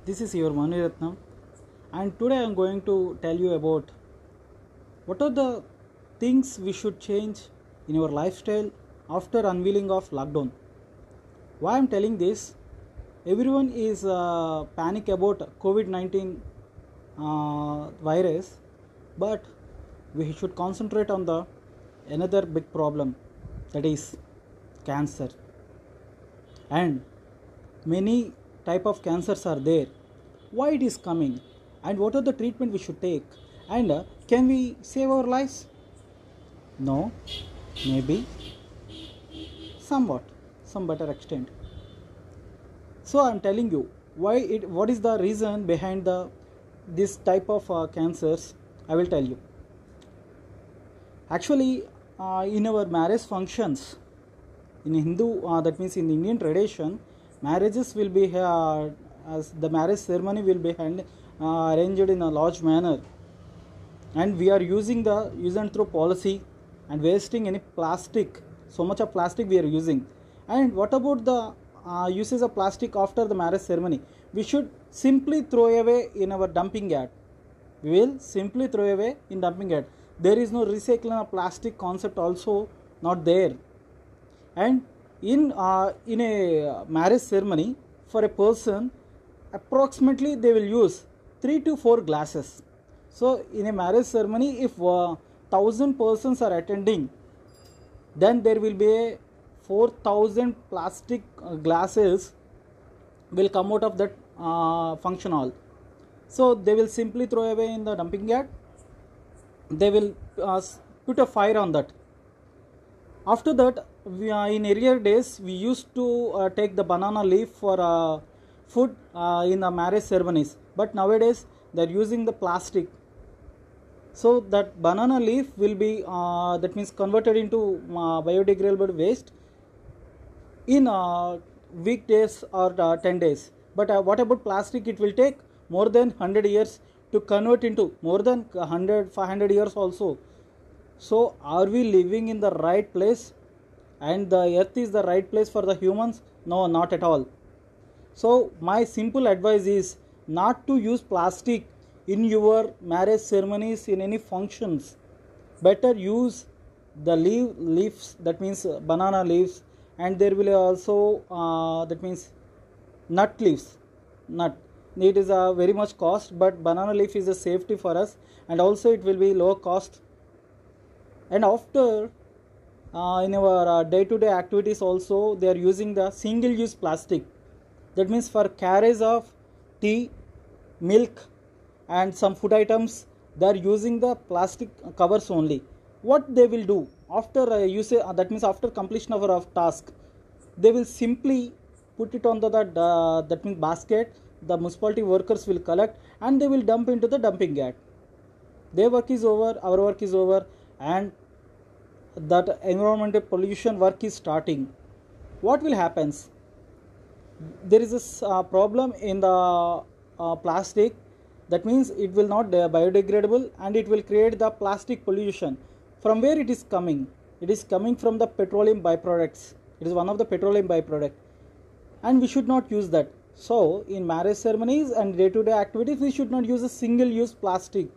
This is your Mani Ratnam, and today I am going to tell you about what are the things we should change in our lifestyle after unveiling of lockdown. Why I am telling this? Everyone is panic about COVID-19 virus, but we should concentrate on the another big problem, that is cancer. And many type of cancers are there, why it is coming, and what are the treatment we should take, and can we save our lives? No, maybe, somewhat, some better extent. So I'm telling you why it, what is the reason behind the this type of cancers. I will tell you. Actually, in our marriage functions in Hindu, that means in Indian tradition, marriages will be as the marriage ceremony will be arranged in a large manner, and we are using the use and throw policy and wasting any plastic. So much of plastic we are using. And what about the uses of plastic after the marriage ceremony? We should simply throw away in our dumping yard. We will simply throw away in dumping yard. There is no recycling of plastic concept also not there. And in a marriage ceremony, for a person, approximately they will use 3 to 4 glasses. So in a marriage ceremony, if 1,000 persons are attending, then there will be a 4,000 plastic glasses will come out of that function hall. So they will simply throw away in the dumping yard. They will put a fire on that. After that, in earlier days, we used to take the banana leaf for food in the marriage ceremonies. But nowadays, they are using the plastic. So that banana leaf will be, that means converted into biodegradable waste in weekdays or 10 days. But what about plastic? It will take more than 100 years to convert into, more than 100, 500 years also. So are we living in the right place, and the earth is the right place for the humans? No, not at all. So my simple advice is not to use plastic in your marriage ceremonies, in any functions. Better use the leaves, that means banana leaves, and there will also that means nut leaves. Nut, it is very much cost, but banana leaf is a safety for us, and also it will be low cost. And after in our day-to-day activities also, they are using the single-use plastic. That means for carriage of tea, milk, and some food items, they are using the plastic covers only. What they will do after that means after completion of our task, they will simply put it on the that means basket. The municipality workers will collect and they will dump into the dumping yard. Their work is over, our work is over, and that environmental pollution work is starting. What will happen? There is a problem in the plastic. That means it will not biodegradable, and it will create the plastic pollution. From where it is coming? It is coming from the petroleum byproducts. It is one of the petroleum byproduct, and we should not use that. So in marriage ceremonies and day-to-day activities, we should not use a single-use plastic.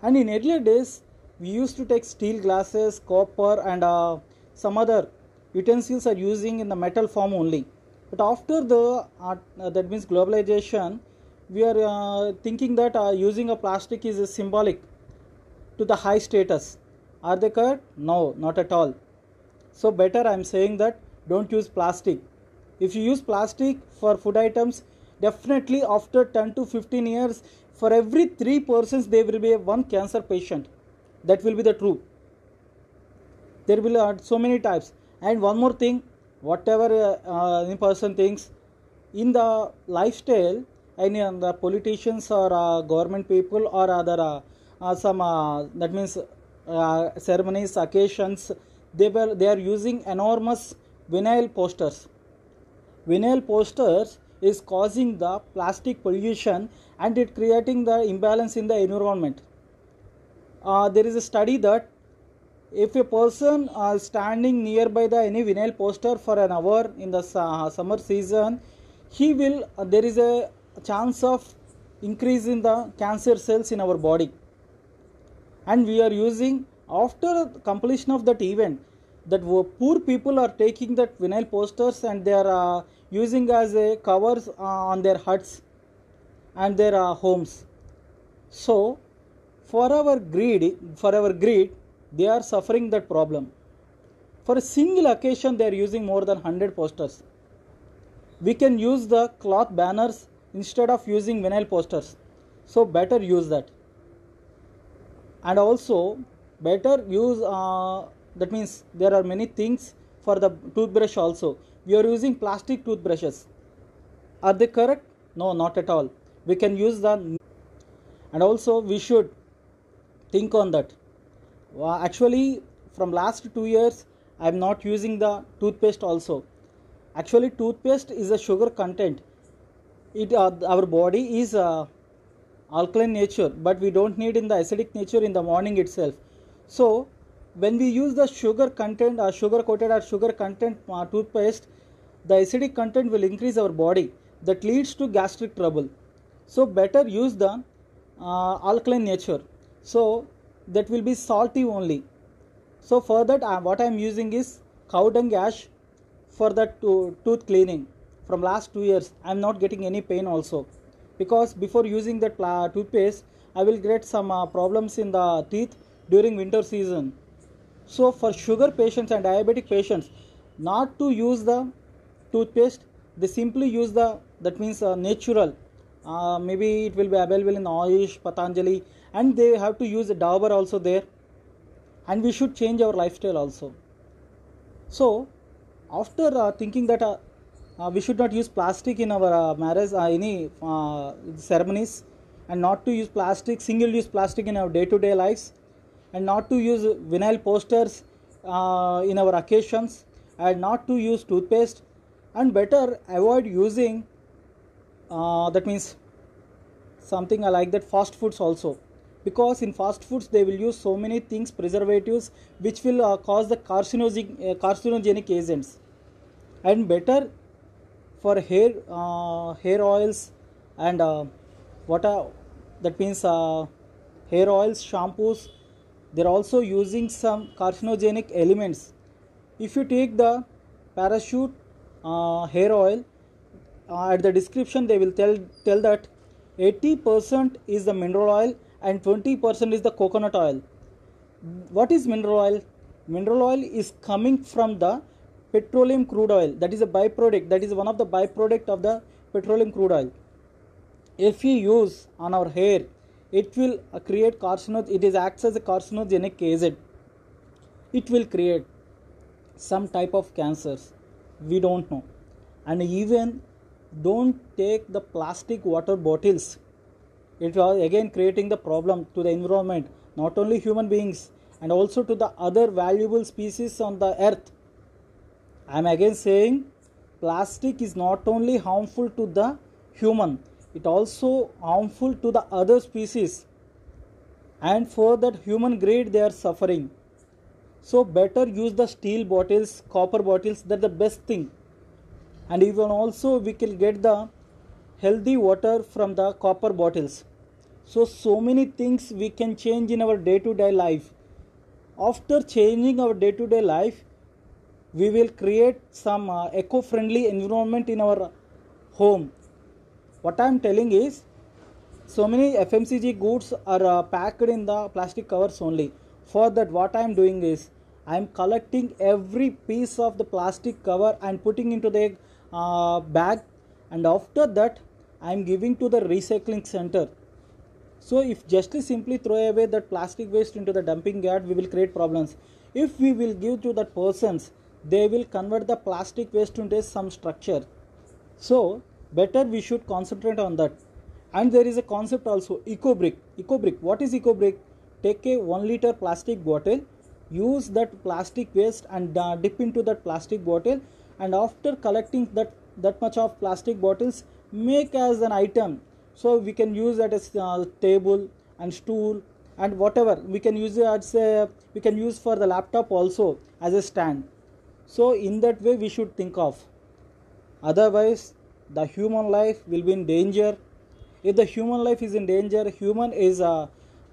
And in earlier days, we used to take steel glasses, copper, and some other utensils are using in the metal form only. But after the that means globalization, we are thinking that using a plastic is symbolic to the high status. Are they correct? No, not at all. So better I am saying that don't use plastic. If you use plastic for food items, definitely after 10 to 15 years, for every 3 persons there will be one cancer patient. That will be the truth. There will be so many types. And one more thing, whatever any person thinks, in the lifestyle, any the politicians or government people or other some that means ceremonies, occasions, they are using enormous vinyl posters. Vinyl posters is causing the plastic pollution, and it creating the imbalance in the environment. There is a study that if a person standing nearby the any vinyl poster for an hour in the summer season, he will there is a chance of increase in the cancer cells in our body. And we are using, after completion of that event, that poor people are taking that vinyl posters and they are using as a covers on their huts and their homes. So for our greed, they are suffering that problem. For a single occasion, they are using more than 100 posters. We can use the cloth banners instead of using vinyl posters. So better use that. And also better use, that means there are many things for the toothbrush also. We are using plastic toothbrushes. Are they correct? No, not at all. We can use the, and also we should think on that. Actually, from last 2 years, I am not using the toothpaste also. Actually, toothpaste is a sugar content. Our body is alkaline nature, but we don't need in the acidic nature in the morning itself. So when we use the sugar content, sugar coated or sugar content toothpaste, the acidic content will increase our body. That leads to gastric trouble. So better use the alkaline nature. So that will be salty only. So for that, what I am using is cow dung ash for the tooth cleaning. From last 2 years, I am not getting any pain also, because before using that toothpaste, I will get some problems in the teeth during winter season. So for sugar patients and diabetic patients, not to use the toothpaste, they simply use the, that means natural. Maybe it will be available in Ayush, Patanjali, and they have to use the Dabur also there. And we should change our lifestyle also. So after thinking that we should not use plastic in our marriage, any ceremonies, and not to use plastic, single use plastic in our day-to-day lives, and not to use vinyl posters in our occasions, and not to use toothpaste, and better avoid using, that means something I like that, fast foods also, because in fast foods they will use so many things, preservatives, which will cause the carcinogenic agents. And better for hair oils and what that means hair oils, shampoos, they're also using some carcinogenic elements. If you take the parachute hair oil, at the description they will tell that 80% is the mineral oil and 20% is the coconut oil. What is mineral oil? Mineral oil is coming from the petroleum crude oil. That is a byproduct. That is one of the byproduct of the petroleum crude oil. If we use on our hair, it will create it is acts as a carcinogenic agent. It will create some type of cancers. We don't know. And even don't take the plastic water bottles. It was again creating the problem to the environment, not only human beings, and also to the other valuable species on the earth. I am again saying plastic is not only harmful to the human, it also harmful to the other species, and for that human greed they are suffering. So better use the steel bottles, copper bottles, that's the best thing. And even also we can get the healthy water from the copper bottles. So many things we can change in our day-to-day life. After changing our day-to-day life, we will create some eco-friendly environment in our home. What I am telling is, so many FMCG goods are packed in the plastic covers only. For that, what I am doing is, I am collecting every piece of the plastic cover and putting into the bag, and after that I am giving to the recycling center. So if just simply throw away that plastic waste into the dumping yard, we will create problems. If we will give to that persons, they will convert the plastic waste into some structure. So better we should concentrate on that. And there is a concept also, eco-brick. What is eco-brick? Take a 1 liter plastic bottle, use that plastic waste and dip into that plastic bottle, and after collecting that much of plastic bottles, make as an item. So we can use that as table and stool and whatever. We can use it as we can use for the laptop also as a stand. So in that way we should think of. Otherwise the human life will be in danger If the human life is in danger, human is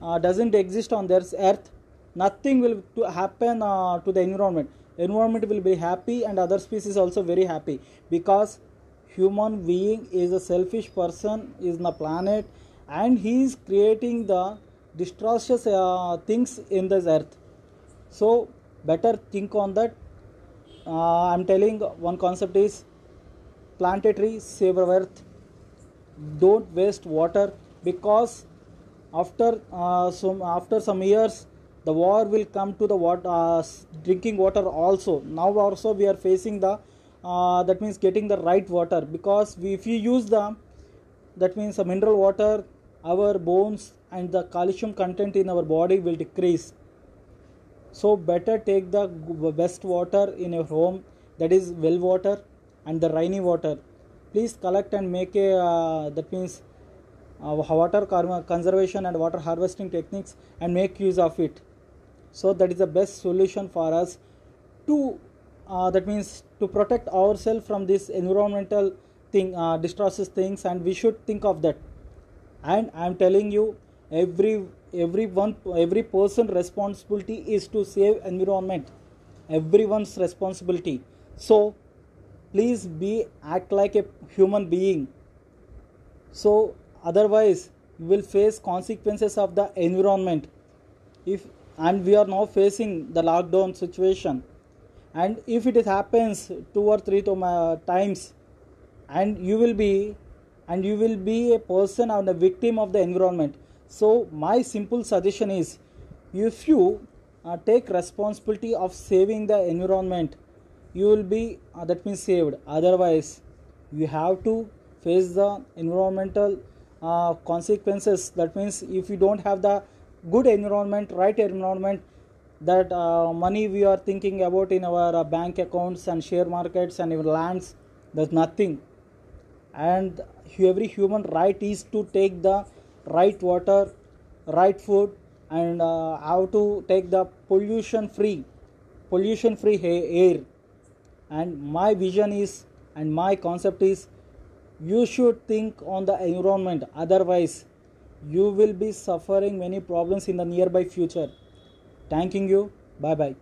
doesn't exist on this earth, nothing will to happen to the environment. Environment will be happy and other species also very happy, because human being is a selfish person is on the planet, and he is creating the disastrous things in this earth. So better think on that. I'm telling one concept is plant a tree, save our earth, don't waste water, because after some years the war will come to the water, drinking water also. Now also we are facing the that means getting the right water, because if you use the, that means the mineral water, our bones and the calcium content in our body will decrease. So better take the best water in your home, that is well water and the rainy water. Please collect and make a that means water conservation and water harvesting techniques and make use of it. So that is the best solution for us to that means to protect ourselves from this environmental thing, distrusses things, and we should think of that. And I am telling you, every person responsibility is to save environment, everyone's responsibility. So please be act like a human being, so otherwise you will face consequences of the environment. If and we are now facing the lockdown situation, and if it happens 2 or 3 times, and you will be a person or a victim of the environment. So my simple suggestion is, if you take responsibility of saving the environment, you will be that means saved. Otherwise you have to face the environmental consequences. That means if you don't have the good environment, right environment, that money we are thinking about in our bank accounts and share markets and even lands, there's nothing. And every human right is to take the right water, right food, and how to take the pollution free air. And my vision is, and my concept is, you should think on the environment, otherwise you will be suffering many problems in the nearby future. Thanking you. Bye bye.